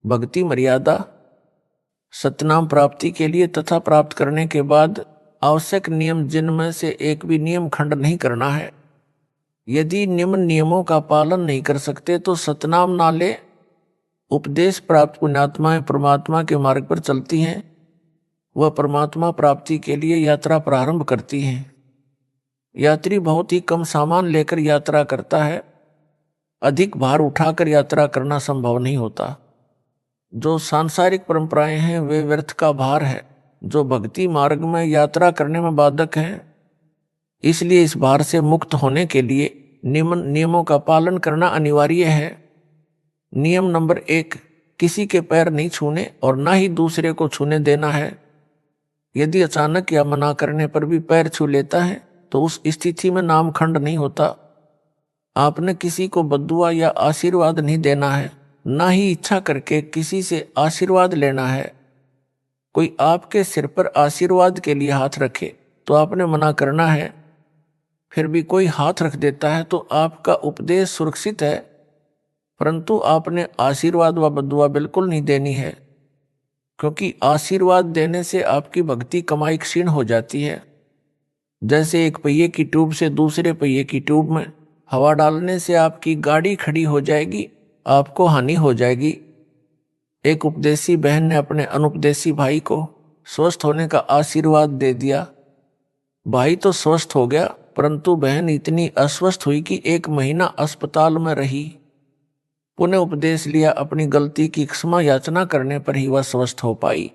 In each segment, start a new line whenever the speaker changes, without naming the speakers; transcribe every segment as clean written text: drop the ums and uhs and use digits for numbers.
भक्ति मर्यादा सतनाम प्राप्ति के लिए तथा प्राप्त करने के बाद आवश्यक नियम जिनमें से एक भी नियम खंड नहीं करना है। यदि निम्न नियमों का पालन नहीं कर सकते तो सतनाम ना ले। उपदेश प्राप्त पुण्यात्माएं परमात्मा के मार्ग पर चलती हैं, वह परमात्मा प्राप्ति के लिए यात्रा प्रारंभ करती हैं। यात्री बहुत ही कम सामान लेकर यात्रा करता है, अधिक भार उठाकर यात्रा करना संभव नहीं होता। जो सांसारिक परंपराएं हैं वे व्यर्थ का भार है, जो भक्ति मार्ग में यात्रा करने में बाधक हैं। इसलिए इस भार से मुक्त होने के लिए निम्न नियमों का पालन करना अनिवार्य है। नियम नंबर 1, किसी के पैर नहीं छूने और ना ही दूसरे को छूने देना है। यदि अचानक या मना करने पर भी पैर छू लेता है तो उस स्थिति में नामखंड नहीं होता। आपने किसी को बद्दुआ या आशीर्वाद नहीं देना है, ना ही इच्छा करके किसी से आशीर्वाद लेना है। कोई आपके सिर पर आशीर्वाद के लिए हाथ रखे तो आपने मना करना है। फिर भी कोई हाथ रख देता है तो आपका उपदेश सुरक्षित है, परंतु आपने आशीर्वाद व बद्दुआ बिल्कुल नहीं देनी है, क्योंकि आशीर्वाद देने से आपकी भक्ति कमाई क्षीण हो जाती है। जैसे एक पहिए की ट्यूब से दूसरे पहिए की ट्यूब में हवा डालने से आपकी गाड़ी खड़ी हो जाएगी, आपको हानि हो जाएगी। एक उपदेशी बहन ने अपने अनुपदेशी भाई को स्वस्थ होने का आशीर्वाद दे दिया। भाई तो स्वस्थ हो गया, परंतु बहन इतनी अस्वस्थ हुई कि 1 महीना अस्पताल में रही। पुनः उपदेश लिया, अपनी गलती की क्षमा याचना करने पर ही वह स्वस्थ हो पाई।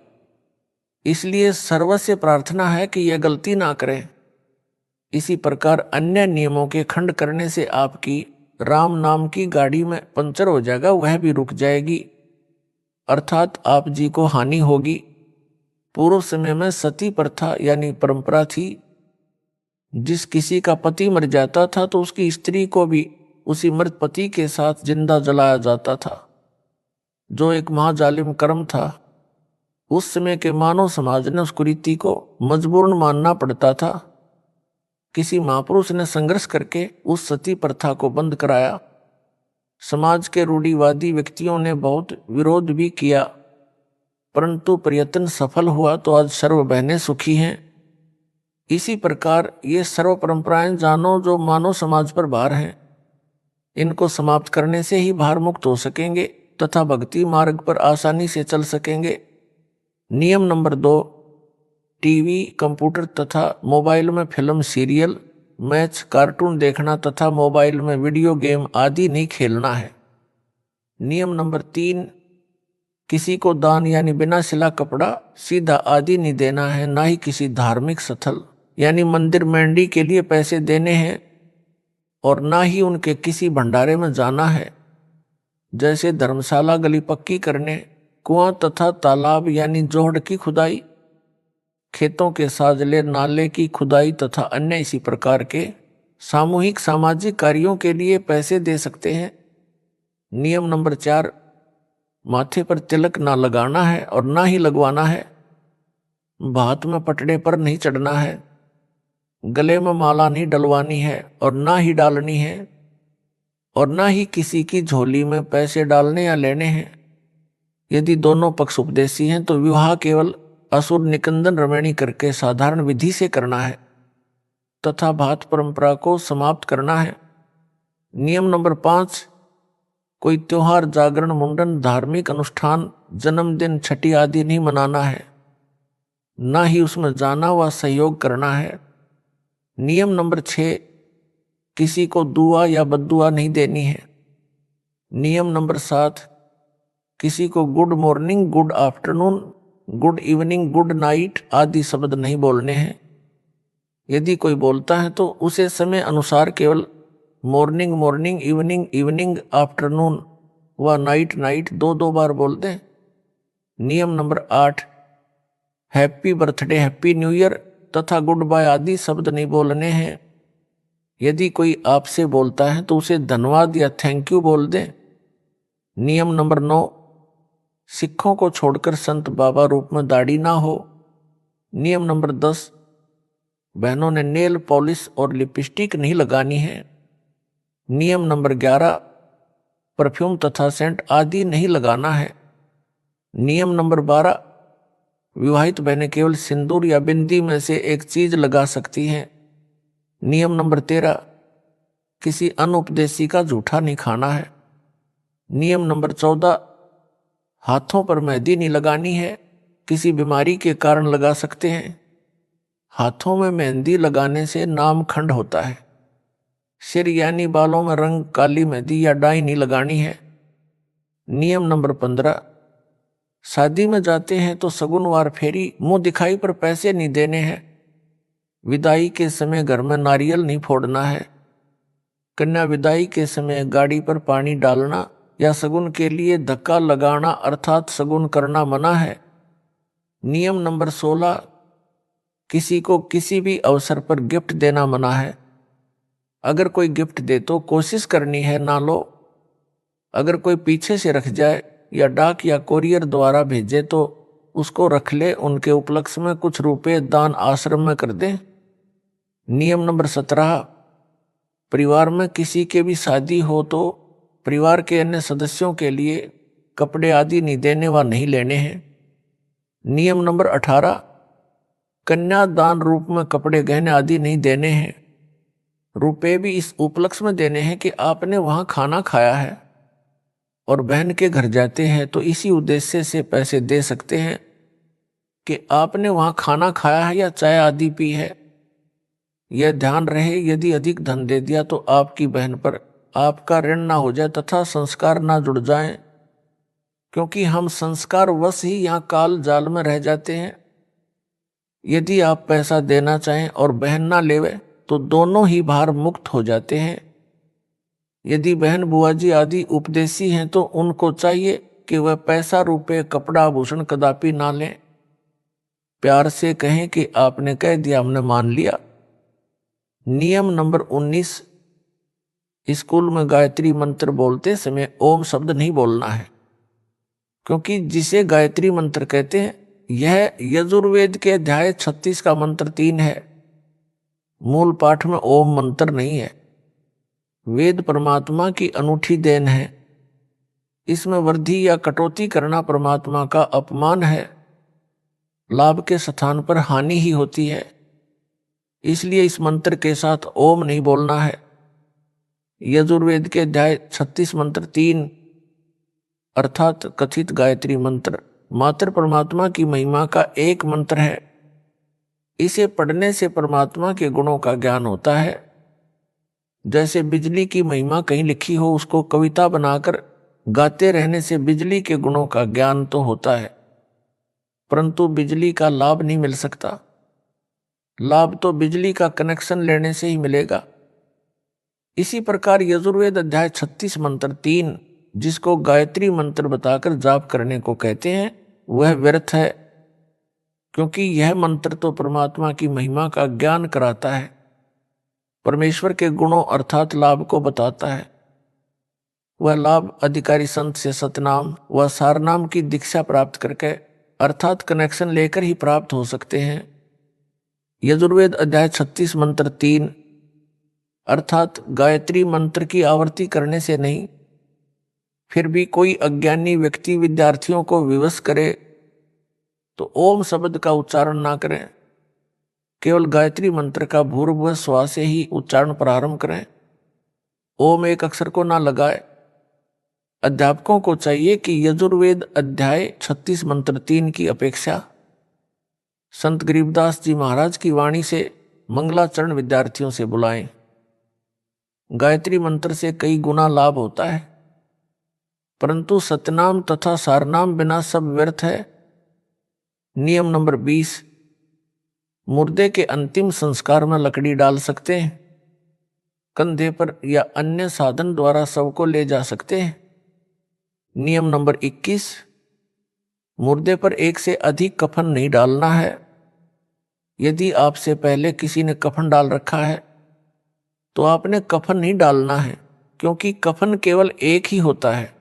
इसलिए सर्वस्य प्रार्थना है कि यह गलती ना करें। इसी प्रकार अन्य नियमों के खंड करने से आपकी राम नाम की गाड़ी में पंचर हो जाएगा, वह भी रुक जाएगी, अर्थात आप जी को हानि होगी। पूर्व समय में सती प्रथा यानी परंपरा थी। जिस किसी का पति मर जाता था तो उसकी स्त्री को भी उसी मृत पति के साथ जिंदा जलाया जाता था, जो एक महाजालिम कर्म था। उस समय के मानव समाज ने उस कुरीति को मजबूरन मानना पड़ता था। किसी महापुरुष ने संघर्ष करके उस सती प्रथा को बंद कराया। समाज के रूढ़िवादी व्यक्तियों ने बहुत विरोध भी किया, परंतु प्रयत्न सफल हुआ तो आज सर्व बहनें सुखी हैं। इसी प्रकार ये सर्व परंपराएं जानो जो मानव समाज पर भार हैं, इनको समाप्त करने से ही भार मुक्त हो सकेंगे तथा भक्ति मार्ग पर आसानी से चल सकेंगे। नियम नंबर 2, टीवी, कंप्यूटर तथा मोबाइल में फिल्म, सीरियल, मैच, कार्टून देखना तथा मोबाइल में वीडियो गेम आदि नहीं खेलना है। नियम नंबर 3, किसी को दान यानी बिना सिला कपड़ा, सीधा आदि नहीं देना है, ना ही किसी धार्मिक स्थल यानी मंदिर मंडी के लिए पैसे देने हैं, और ना ही उनके किसी भंडारे में जाना है। जैसे धर्मशाला गली पक्की करने, कुआं तथा तालाब यानी जोहड़ की खुदाई, खेतों के साजले, नाले की खुदाई तथा अन्य इसी प्रकार के सामूहिक सामाजिक कार्यों के लिए पैसे दे सकते हैं। नियम नंबर 4, माथे पर तिलक ना लगाना है और ना ही लगवाना है। भात में पटड़े पर नहीं चढ़ना है। गले में माला नहीं डलवानी है और ना ही डालनी है, और ना ही किसी की झोली में पैसे डालने या लेने हैं। यदि दोनों पक्ष उपदेशी हैं तो विवाह केवल असुर निकंदन रमणी करके साधारण विधि से करना है तथा भात परंपरा को समाप्त करना है। नियम नंबर 5, कोई त्योहार, जागरण, मुंडन, धार्मिक अनुष्ठान, जन्मदिन, छठी आदि नहीं मनाना है, ना ही उसमें जाना व सहयोग करना है। नियम नंबर 6, किसी को दुआ या बद्दुआ नहीं देनी है। नियम नंबर 7, किसी को good morning, good afternoon, good evening, good night आदि शब्द नहीं बोलने हैं। यदि कोई बोलता है तो उसे समय अनुसार केवल morning morning, evening evening, afternoon व नाइट नाइट 2-2 बार बोल दें। नियम number 8, happy birthday, happy new year तथा गुड बाय आदि शब्द नहीं बोलने हैं। यदि कोई आपसे बोलता है तो उसे धन्यवाद या थैंक यू बोल दें। नियम नंबर 9, सिखों को छोड़कर संत बाबा रूप में दाढ़ी ना हो। नियम नंबर 10, बहनों ने नेल पॉलिश और लिपस्टिक नहीं लगानी है। नियम नंबर 11, परफ्यूम तथा सेंट आदि नहीं लगाना है। नियम नंबर 12, विवाहित बहनें केवल सिंदूर या बिंदी में से एक चीज लगा सकती हैं। नियम नंबर 13, किसी अनुपदेशी का जूठा नहीं खाना है। नियम नंबर 14, हाथों पर मेहंदी नहीं लगानी है, किसी बीमारी के कारण लगा सकते हैं। हाथों में मेहंदी लगाने से नामखंड होता है। सिर यानी बालों में रंग काली मेहंदी या डाई नहीं लगानी है। नियम नंबर 15, शादी में जाते हैं तो सगुनवार फेरी मुंह दिखाई पर पैसे नहीं देने हैं। विदाई के समय घर में नारियल नहीं फोड़ना है। कन्या विदाई के समय गाड़ी पर पानी डालना या शगुन के लिए धक्का लगाना अर्थात शगुन करना मना है। नियम नंबर 16, किसी को किसी भी अवसर पर गिफ्ट देना मना है। अगर कोई गिफ्ट दे तो कोशिश करनी है ना लो। अगर कोई पीछे से रख जाए या डाक या कोरियर द्वारा भेजे तो उसको रख ले, उनके उपलक्ष्य में कुछ रुपए दान आश्रम में कर दे। नियम नंबर 17, परिवार में किसी के भी शादी हो तो परिवार के अन्य सदस्यों के लिए कपड़े आदि नहीं देने व नहीं लेने हैं। नियम नंबर 18, कन्या दान रूप में कपड़े गहने आदि नहीं देने हैं। रुपए भी इस उपलक्ष्य में देने हैं कि आपने वहां खाना खाया है और बहन के घर जाते हैं तो इसी उद्देश्य से पैसे दे सकते हैं कि आपने वहां खाना खाया है या चाय आदि पी है। यह ध्यान रहे, यदि अधिक धन दे दिया तो आपकी बहन पर आपका ऋण ना हो जाए तथा संस्कार ना जुड़ जाएं, क्योंकि हम संस्कार वश ही यहाँ काल जाल में रह जाते हैं। यदि आप पैसा देना चाहें और बहन ना लेवे तो दोनों ही भार मुक्त हो जाते हैं। यदि बहन बुआ जी आदि उपदेशी हैं तो उनको चाहिए कि वह पैसा रुपए कपड़ा आभूषण कदापि ना लें। प्यार से कहें कि आपने कह दिया, हमने मान लिया। नियम नंबर 19, स्कूल में गायत्री मंत्र बोलते समय ओम शब्द नहीं बोलना है, क्योंकि जिसे गायत्री मंत्र कहते हैं यह यजुर्वेद के अध्याय 36 का मंत्र 3 है। मूल पाठ में ओम मंत्र नहीं है। वेद परमात्मा की अनूठी देन है। इसमें वृद्धि या कटौती करना परमात्मा का अपमान है। लाभ के स्थान पर हानि ही होती है। इसलिए इस मंत्र के साथ ओम नहीं बोलना है। यजुर्वेद के अध्याय 36 मंत्र 3 अर्थात कथित गायत्री मंत्र मात्र परमात्मा की महिमा का एक मंत्र है। इसे पढ़ने से परमात्मा के गुणों का ज्ञान होता है। जैसे बिजली की महिमा कहीं लिखी हो, उसको कविता बनाकर गाते रहने से बिजली के गुणों का ज्ञान तो होता है, परंतु बिजली का लाभ नहीं मिल सकता। लाभ तो बिजली का कनेक्शन लेने से ही मिलेगा। इसी प्रकार यजुर्वेद अध्याय 36 मंत्र 3 जिसको गायत्री मंत्र बताकर जाप करने को कहते हैं वह व्यर्थ है, क्योंकि यह मंत्र तो परमात्मा की महिमा का ज्ञान कराता है, परमेश्वर के गुणों अर्थात लाभ को बताता है। वह लाभ अधिकारी संत से सतनाम व सारनाम की दीक्षा प्राप्त करके अर्थात कनेक्शन लेकर ही प्राप्त हो सकते हैं। यजुर्वेद अध्याय 36 मंत्र 3 अर्थात गायत्री मंत्र की आवर्ती करने से नहीं, फिर भी कोई अज्ञानी व्यक्ति विद्यार्थियों को विवश करे तो ओम शब्द का उच्चारण ना करें, केवल गायत्री मंत्र का भूर्भुव स्वा से ही उच्चारण प्रारंभ करें। ओम एक अक्षर को ना लगाए। अध्यापकों को चाहिए कि यजुर्वेद अध्याय 36 मंत्र 3 की अपेक्षा संत गरीबदास जी महाराज की वाणी से मंगलाचरण विद्यार्थियों से बुलाएं। गायत्री मंत्र से कई गुना लाभ होता है, परंतु सतनाम तथा सारनाम बिना सब व्यर्थ है। नियम नंबर 20, मुर्दे के अंतिम संस्कार में लकड़ी डाल सकते हैं, कंधे पर या अन्य साधन द्वारा शव को ले जा सकते हैं। नियम नंबर 21, मुर्दे पर एक से अधिक कफन नहीं डालना है। यदि आपसे पहले किसी ने कफन डाल रखा है तो आपने कफन नहीं डालना है, क्योंकि कफन केवल एक ही होता है।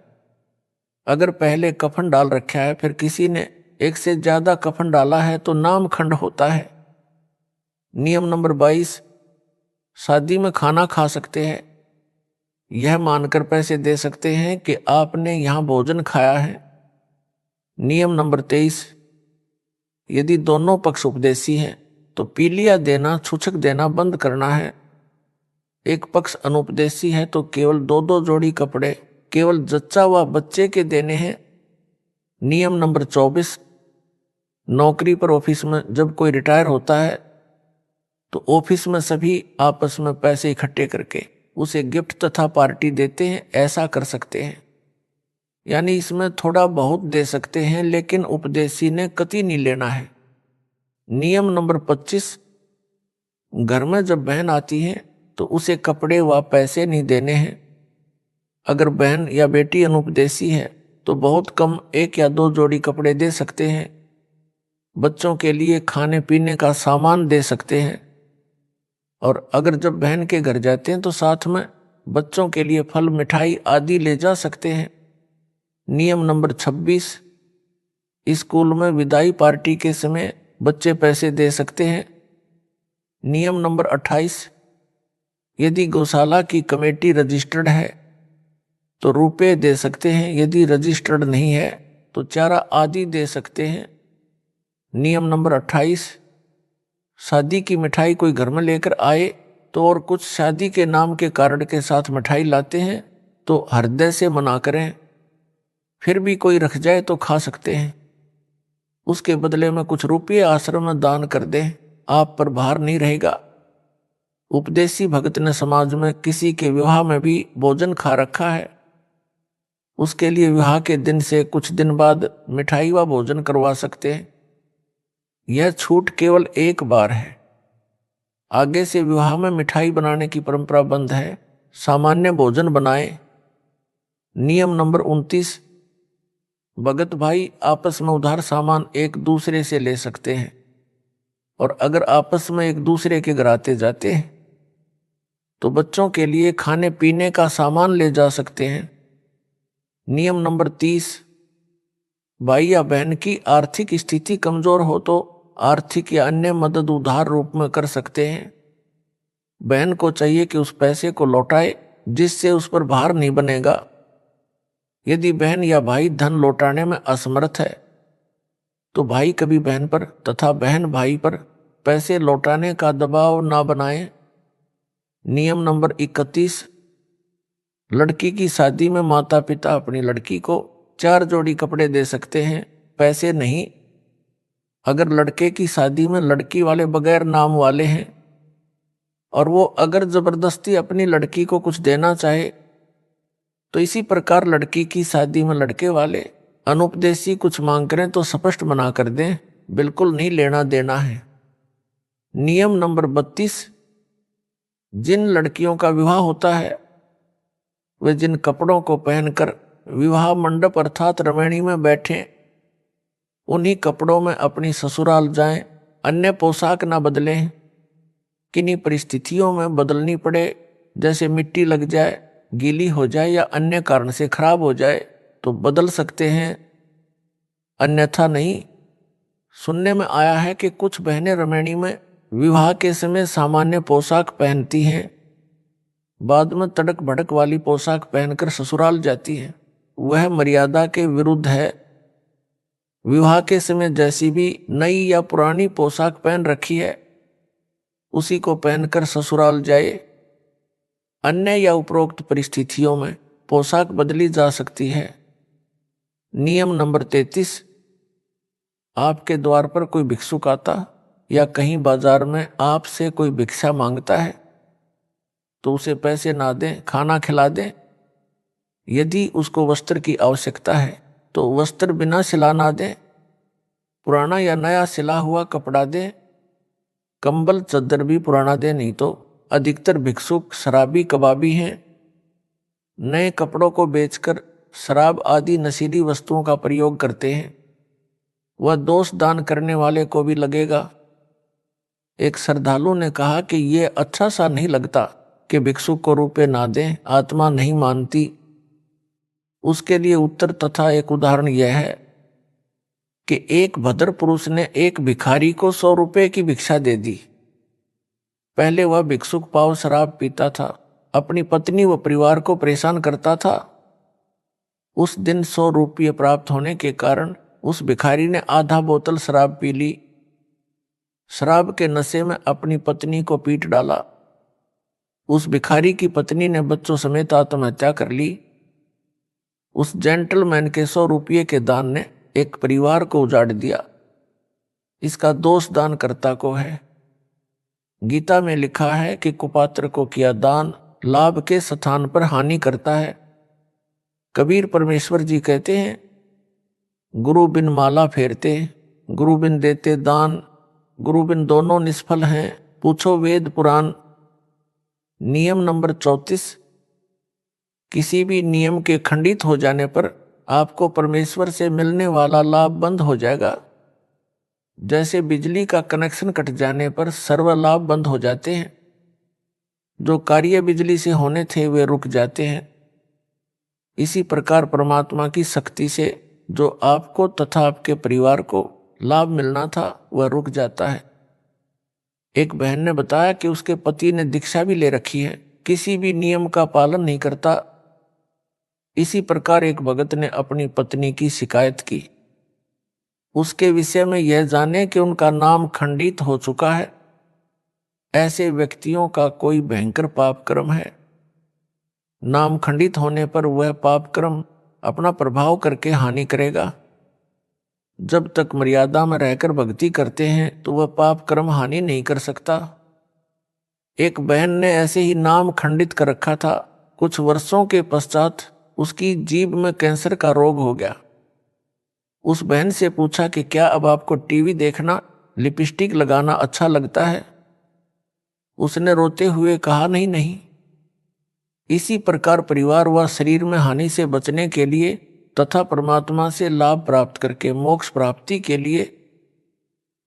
अगर पहले कफन डाल रखा है फिर किसी ने एक से ज्यादा कफन डाला है तो नाम खंड होता है। नियम नंबर 22, शादी में खाना खा सकते हैं, यह मानकर पैसे दे सकते हैं कि आपने यहां भोजन खाया है। नियम नंबर 23, यदि दोनों पक्ष उपदेशी हैं तो पीलिया देना, छूछक देना बंद करना है। एक पक्ष अनुपदेशी है तो केवल 2-2 जोड़ी कपड़े केवल जच्चा व बच्चे के देने हैं। नियम नंबर 24, नौकरी पर ऑफिस में जब कोई रिटायर होता है तो ऑफिस में सभी आपस में पैसे इकट्ठे करके उसे गिफ्ट तथा पार्टी देते हैं। ऐसा कर सकते हैं, यानी इसमें थोड़ा बहुत दे सकते हैं, लेकिन उपदेशी ने कतई नहीं लेना है। नियम नंबर 25, घर में जब बहन आती है तो उसे कपड़े व पैसे नहीं देने हैं। अगर बहन या बेटी अनुपदेशी है तो बहुत कम 1 या 2 जोड़ी कपड़े दे सकते हैं। बच्चों के लिए खाने पीने का सामान दे सकते हैं, और अगर जब बहन के घर जाते हैं तो साथ में बच्चों के लिए फल, मिठाई आदि ले जा सकते हैं। नियम नंबर 26, स्कूल में विदाई पार्टी के समय बच्चे पैसे दे सकते हैं। नियम नंबर 28, यदि गौशाला की कमेटी रजिस्टर्ड है तो रुपए दे सकते हैं, यदि रजिस्टर्ड नहीं है तो चारा आदि दे सकते हैं। नियम नंबर 28, शादी की मिठाई कोई घर में लेकर आए तो और कुछ शादी के नाम के कार्ड के साथ मिठाई लाते हैं तो हृदय से मना करें। फिर भी कोई रख जाए तो खा सकते हैं, उसके बदले में कुछ रुपये आश्रम में दान कर दें, आप पर भार नहीं रहेगा। उपदेशी भगत ने समाज में किसी के विवाह में भी भोजन खा रखा है, उसके लिए विवाह के दिन से कुछ दिन बाद मिठाई व भोजन करवा सकते हैं। यह छूट केवल एक बार है, आगे से विवाह में मिठाई बनाने की परंपरा बंद है, सामान्य भोजन बनाएं। नियम नंबर 29, भगत भाई आपस में उधार सामान एक दूसरे से ले सकते हैं, और अगर आपस में एक दूसरे के घर आते जाते हैं तो बच्चों के लिए खाने पीने का सामान ले जा सकते हैं। नियम नंबर 30, भाई या बहन की आर्थिक स्थिति कमजोर हो तो आर्थिक या अन्य मदद उधार रूप में कर सकते हैं। बहन को चाहिए कि उस पैसे को लौटाए जिससे उस पर भार नहीं बनेगा। यदि बहन या भाई धन लौटाने में असमर्थ है तो भाई कभी बहन पर तथा बहन भाई पर पैसे लौटाने का दबाव ना बनाए। नियम नंबर 31, लड़की की शादी में माता पिता अपनी लड़की को 4 जोड़ी कपड़े दे सकते हैं, पैसे नहीं। अगर लड़के की शादी में लड़की वाले बगैर नाम वाले हैं और वो अगर जबरदस्ती अपनी लड़की को कुछ देना चाहे तो इसी प्रकार लड़की की शादी में लड़के वाले अनुपदेशी कुछ मांग करें तो स्पष्ट मना कर दें, बिल्कुल नहीं लेना देना है। नियम नंबर 32, जिन लड़कियों का विवाह होता है वे जिन कपड़ों को पहनकर विवाह मंडप अर्थात रमणी में बैठें उन्हीं कपड़ों में अपनी ससुराल जाएं, अन्य पोशाक ना बदलें। किन्हीं परिस्थितियों में बदलनी पड़े, जैसे मिट्टी लग जाए, गीली हो जाए या अन्य कारण से खराब हो जाए तो बदल सकते हैं, अन्यथा नहीं। सुनने में आया है कि कुछ बहनें रमणी में विवाह के समय सामान्य पोशाक पहनती हैं, बाद में तड़क भड़क वाली पोशाक पहनकर ससुराल जाती हैं। वह मर्यादा के विरुद्ध है। विवाह के समय जैसी भी नई या पुरानी पोशाक पहन रखी है उसी को पहनकर ससुराल जाए। अन्य या उपरोक्त परिस्थितियों में पोशाक बदली जा सकती है। नियम नंबर 33, आपके द्वार पर कोई भिक्षुक आता या कहीं बाजार में आपसे कोई भिक्षा मांगता है तो उसे पैसे ना दें, खाना खिला दें। यदि उसको वस्त्र की आवश्यकता है तो वस्त्र बिना सिला ना दें, पुराना या नया सिला हुआ कपड़ा दें। कंबल चद्दर भी पुराना दें, नहीं तो अधिकतर भिक्षुक शराबी कबाबी हैं। नए कपड़ों को बेचकर शराब आदि नशीली वस्तुओं का प्रयोग करते हैं, वह दोष दान करने वाले को भी लगेगा। एक श्रद्धालु ने कहा कि ये अच्छा सा नहीं लगता कि भिक्षुक को रुपए ना दें, आत्मा नहीं मानती। उसके लिए उत्तर तथा एक उदाहरण यह है कि एक भद्र पुरुष ने एक भिखारी को 100 रुपए की भिक्षा दे दी। पहले वह भिक्षुक पाव शराब पीता था, अपनी पत्नी व परिवार को परेशान करता था। उस दिन 100 रुपये प्राप्त होने के कारण उस भिखारी ने आधा बोतल शराब पी ली। शराब के नशे में अपनी पत्नी को पीट डाला। उस भिखारी की पत्नी ने बच्चों समेत आत्महत्या कर ली। उस जेंटलमैन के 100 रुपये के दान ने एक परिवार को उजाड़ दिया। इसका दोष दानकर्ता को है। गीता में लिखा है कि कुपात्र को किया दान लाभ के स्थान पर हानि करता है। कबीर परमेश्वर जी कहते हैं, गुरु बिन माला फेरते, गुरु बिन देते दान, गुरु बिन दोनों निष्फल हैं, पूछो वेद पुराण। नियम नंबर 34, किसी भी नियम के खंडित हो जाने पर आपको परमेश्वर से मिलने वाला लाभ बंद हो जाएगा। जैसे बिजली का कनेक्शन कट जाने पर सर्व लाभ बंद हो जाते हैं, जो कार्य बिजली से होने थे वे रुक जाते हैं। इसी प्रकार परमात्मा की शक्ति से जो आपको तथा आपके परिवार को लाभ मिलना था वह रुक जाता है। एक बहन ने बताया कि उसके पति ने दीक्षा भी ले रखी है, किसी भी नियम का पालन नहीं करता। इसी प्रकार एक भगत ने अपनी पत्नी की शिकायत की। उसके विषय में यह जाने कि उनका नाम खंडित हो चुका है। ऐसे व्यक्तियों का कोई भयंकर पाप कर्म है। नाम खंडित होने पर वह पाप कर्म अपना प्रभाव करके हानि करेगा। जब तक मर्यादा में रहकर भक्ति करते हैं तो वह पाप कर्म हानि नहीं कर सकता। एक बहन ने ऐसे ही नाम खंडित कर रखा था। कुछ वर्षों के पश्चात उसकी जीभ में कैंसर का रोग हो गया। उस बहन से पूछा कि क्या अब आपको टीवी देखना, लिपस्टिक लगाना अच्छा लगता है? उसने रोते हुए कहा, नहीं नहीं। इसी प्रकार परिवार व शरीर में हानि से बचने के लिए तथा परमात्मा से लाभ प्राप्त करके मोक्ष प्राप्ति के लिए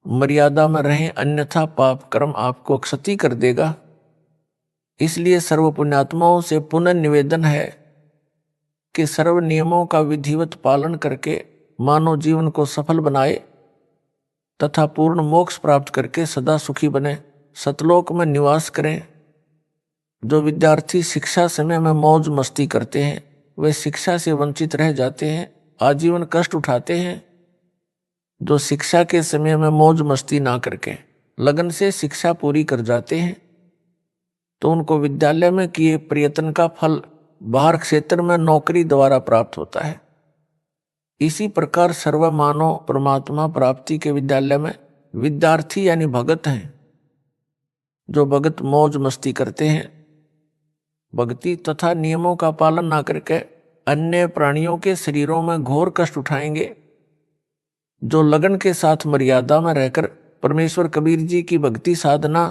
मर्यादा में रहें, अन्यथा पाप कर्म आपको क्षति कर देगा। इसलिए सर्व पुण्यात्माओं से पुनः निवेदन है कि सर्व नियमों का विधिवत पालन करके मानव जीवन को सफल बनाए तथा पूर्ण मोक्ष प्राप्त करके सदा सुखी बने, सतलोक में निवास करें। जो विद्यार्थी शिक्षा समय में मौज मस्ती करते हैं वे शिक्षा से वंचित रह जाते हैं, आजीवन कष्ट उठाते हैं। जो शिक्षा के समय में मौज मस्ती ना करके लगन से शिक्षा पूरी कर जाते हैं तो उनको विद्यालय में किए प्रयत्न का फल बाहर क्षेत्र में नौकरी द्वारा प्राप्त होता है। इसी प्रकार सर्व मानव परमात्मा प्राप्ति के विद्यालय में विद्यार्थी यानी भगत हैं। जो भगत मौज मस्ती करते हैं, भक्ति तथा नियमों का पालन ना करके अन्य प्राणियों के शरीरों में घोर कष्ट उठाएंगे। जो लगन के साथ मर्यादा में रहकर परमेश्वर कबीर जी की भक्ति साधना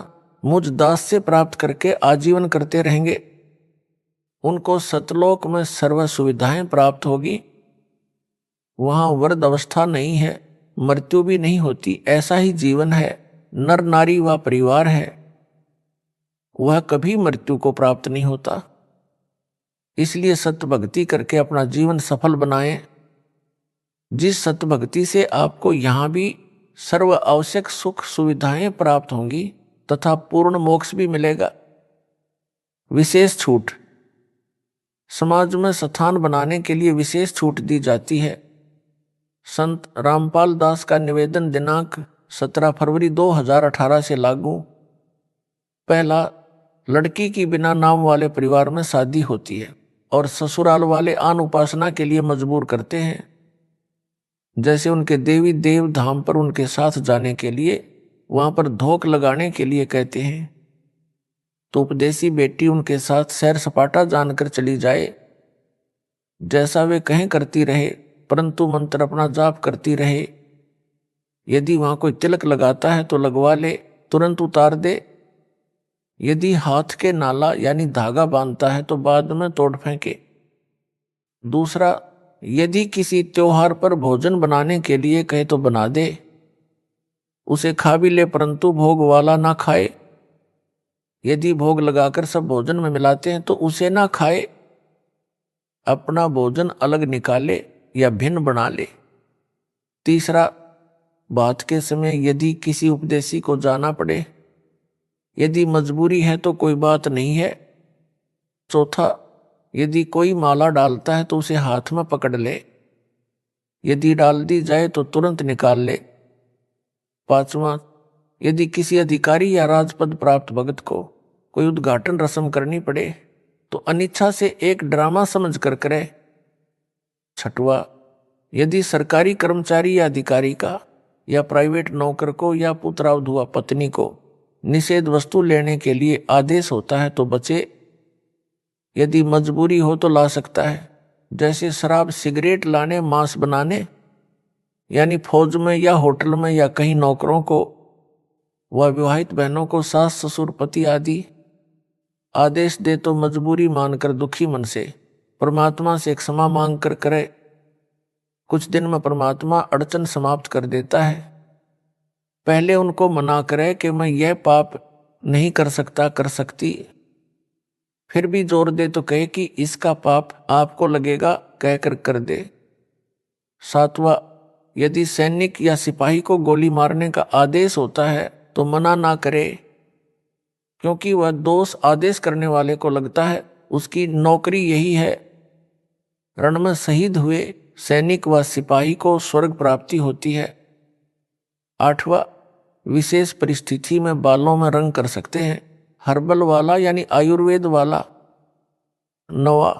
मुझ दास से प्राप्त करके आजीवन करते रहेंगे, उनको सतलोक में सर्व सुविधाएं प्राप्त होगी। वहां वृद्ध अवस्था नहीं है, मृत्यु भी नहीं होती। ऐसा ही जीवन है, नर नारी व परिवार है, वह कभी मृत्यु को प्राप्त नहीं होता। इसलिए सत्य भक्ति करके अपना जीवन सफल बनाएं। जिस सत्य भक्ति से आपको यहाँ भी सर्व आवश्यक सुख सुविधाएं प्राप्त होंगी तथा पूर्ण मोक्ष भी मिलेगा। विशेष छूट, समाज में स्थान बनाने के लिए विशेष छूट दी जाती है। संत रामपाल दास का निवेदन दिनांक 17 फरवरी 2018 से लागू। पहला, लड़की की बिना नाम वाले परिवार में शादी होती है और ससुराल वाले आन उपासना के लिए मजबूर करते हैं। जैसे उनके देवी देव धाम पर उनके साथ जाने के लिए, वहां पर धोख लगाने के लिए कहते हैं, तो उपदेशी बेटी उनके साथ सैर सपाटा जानकर चली जाए। जैसा वे कहें करती रहे, परंतु मंत्र अपना जाप करती रहे। यदि वहां कोई तिलक लगाता है तो लगवा ले, तुरंत उतार दे। यदि हाथ के नाला यानी धागा बांधता है तो बाद में तोड़ फेंके। दूसरा, यदि किसी त्योहार पर भोजन बनाने के लिए कहे तो बना दे, उसे खा भी ले, परंतु भोग वाला ना खाए। यदि भोग लगाकर सब भोजन में मिलाते हैं तो उसे ना खाए, अपना भोजन अलग निकाले या भिन्न बना ले। तीसरा, बात के समय यदि किसी उपदेशी को जाना पड़े, यदि मजबूरी है तो कोई बात नहीं है। चौथा, यदि कोई माला डालता है तो उसे हाथ में पकड़ ले। यदि डाल दी जाए तो तुरंत निकाल ले। 5वां, यदि किसी अधिकारी या राजपद प्राप्त भगत को कोई उद्घाटन रस्म करनी पड़े तो अनिच्छा से एक ड्रामा समझ कर करे। 6वां, यदि सरकारी कर्मचारी या अधिकारी का या प्राइवेट नौकर को या पुत्रावधुआ पत्नी को निषेध वस्तु लेने के लिए आदेश होता है तो बचे। यदि मजबूरी हो तो ला सकता है, जैसे शराब सिगरेट लाने, मांस बनाने, यानी फौज में या होटल में या कहीं नौकरों को व विवाहित बहनों को सास ससुर पति आदि आदेश दे तो मजबूरी मानकर दुखी मन से परमात्मा से क्षमा मांग कर करे। कुछ दिन में परमात्मा अड़चन समाप्त कर देता है। पहले उनको मना करे कि मैं यह पाप नहीं कर सकता, कर सकती, फिर भी जोर दे तो कहे कि इसका पाप आपको लगेगा, कहकर कर दे। 7वां, यदि सैनिक या सिपाही को गोली मारने का आदेश होता है तो मना ना करे, क्योंकि वह दोष आदेश करने वाले को लगता है, उसकी नौकरी यही है। रण में शहीद हुए सैनिक व सिपाही को स्वर्ग प्राप्ति होती है। 8वां, विशेष परिस्थिति में बालों में रंग कर सकते हैं, हर्बल वाला यानी आयुर्वेद वाला। 9वां,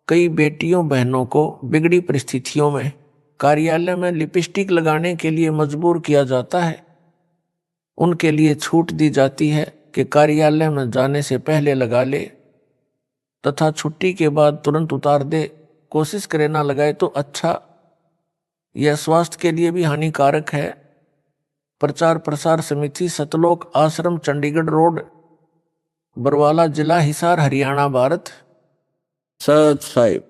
कई बेटियों बहनों को बिगड़ी परिस्थितियों में कार्यालय में लिपस्टिक लगाने के लिए मजबूर किया जाता है। उनके लिए छूट दी जाती है कि कार्यालय में जाने से पहले लगा ले तथा छुट्टी के बाद तुरंत उतार दे। कोशिश करे ना लगाए तो अच्छा, यह स्वास्थ्य के लिए भी हानिकारक है। प्रचार प्रसार समिति, सतलोक आश्रम, चंडीगढ़ रोड, बरवाला जिला, हिसार, हरियाणा, भारत। सत साहिब।